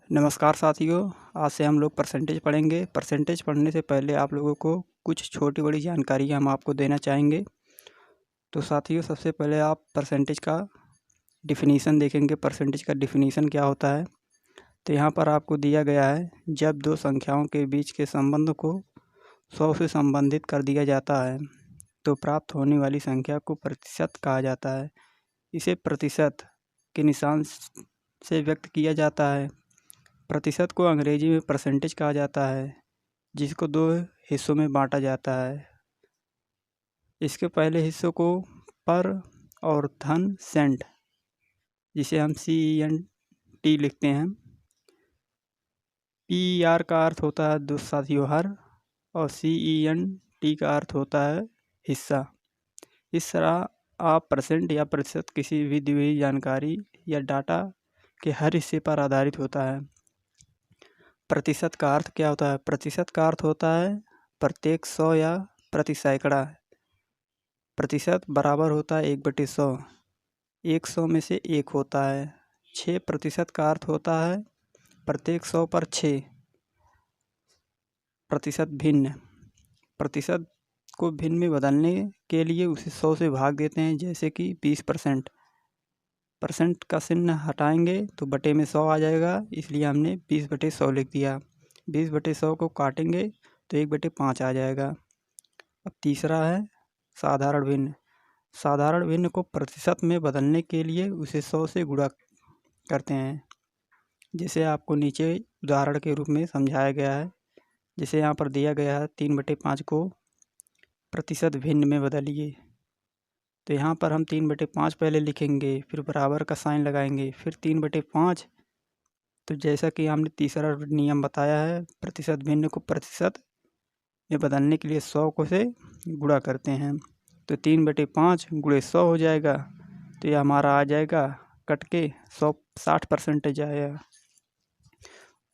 नमस्कार साथियों, आज से हम लोग परसेंटेज पढ़ेंगे। परसेंटेज पढ़ने से पहले आप लोगों को कुछ छोटी बड़ी जानकारियाँ हम आपको देना चाहेंगे। तो साथियों, सबसे पहले आप परसेंटेज का डिफिनीसन देखेंगे। परसेंटेज का डिफिनीसन क्या होता है, तो यहाँ पर आपको दिया गया है, जब दो संख्याओं के बीच के संबंध को 100 से संबंधित कर दिया जाता है तो प्राप्त होने वाली संख्या को प्रतिशत कहा जाता है। इसे प्रतिशत के निशान से व्यक्त किया जाता है। प्रतिशत को अंग्रेजी में परसेंटेज कहा जाता है, जिसको दो हिस्सों में बांटा जाता है। इसके पहले हिस्सों को पर और धन सेंट, जिसे हम CENT लिखते हैं। PER का अर्थ होता है दो साथियों हर, और CENT का अर्थ होता है हिस्सा। इस तरह आप परसेंट या प्रतिशत किसी भी दी हुई जानकारी या डाटा के हर हिस्से पर आधारित होता है। प्रतिशत का अर्थ क्या होता है? प्रतिशत का अर्थ होता है प्रत्येक 100 या प्रति सैकड़ा। प्रतिशत बराबर होता है 1/100। 100 में से 1 होता है। 6% का अर्थ होता है प्रत्येक 100 पर 6। प्रतिशत भिन्न, प्रतिशत को भिन्न में बदलने के लिए उसे 100 से भाग देते हैं, जैसे कि 20%। परसेंट का चिन्ह हटाएंगे तो बटे में 100 आ जाएगा, इसलिए हमने 20/100 लिख दिया। 20/100 को काटेंगे तो 1/5 आ जाएगा। अब तीसरा है साधारण भिन्न। साधारण भिन्न को प्रतिशत में बदलने के लिए उसे 100 से गुणा करते हैं, जिसे आपको नीचे उदाहरण के रूप में समझाया गया है। जिसे यहाँ पर दिया गया है 3/5 को प्रतिशत भिन्न में बदलिए। तो यहाँ पर हम 3/5 पहले लिखेंगे, फिर बराबर का साइन लगाएंगे, फिर 3/5। तो जैसा कि हमने तीसरा नियम बताया है, प्रतिशत भिन्न को प्रतिशत में बदलने के लिए 100 को से गुणा करते हैं। तो 3/5 गुणे 100 हो जाएगा, तो यह हमारा आ जाएगा कट के 60% आएगा।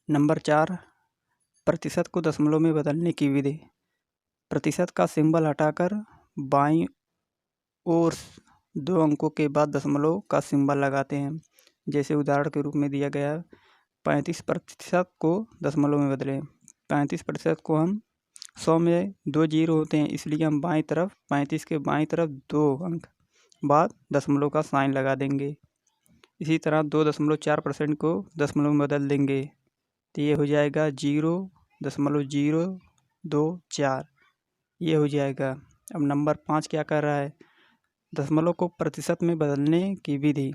नंबर 4, प्रतिशत को दशमलव में बदलने की विधि। प्रतिशत का सिंबल हटाकर बाईं ओर 2 अंकों के बाद दशमलव का सिंबल लगाते हैं। जैसे उदाहरण के रूप में दिया गया है, 35% को दशमलव में बदलें। 35% को हम 100 में 2 जीरो होते हैं, इसलिए हम बाईं तरफ 35 के बाईं तरफ 2 अंक बाद दशमलव का साइन लगा देंगे। इसी तरह 2.4% को दशमलव में बदल देंगे, तो ये हो जाएगा 0.024। ये हो जाएगा। अब नंबर 5 क्या कर रहा है? दशमलव को प्रतिशत में बदलने की विधि।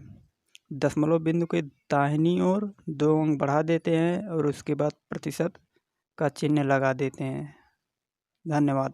दशमलव बिंदु के दाहिनी ओर 2 अंक बढ़ा देते हैं और उसके बाद प्रतिशत का चिन्ह लगा देते हैं। धन्यवाद।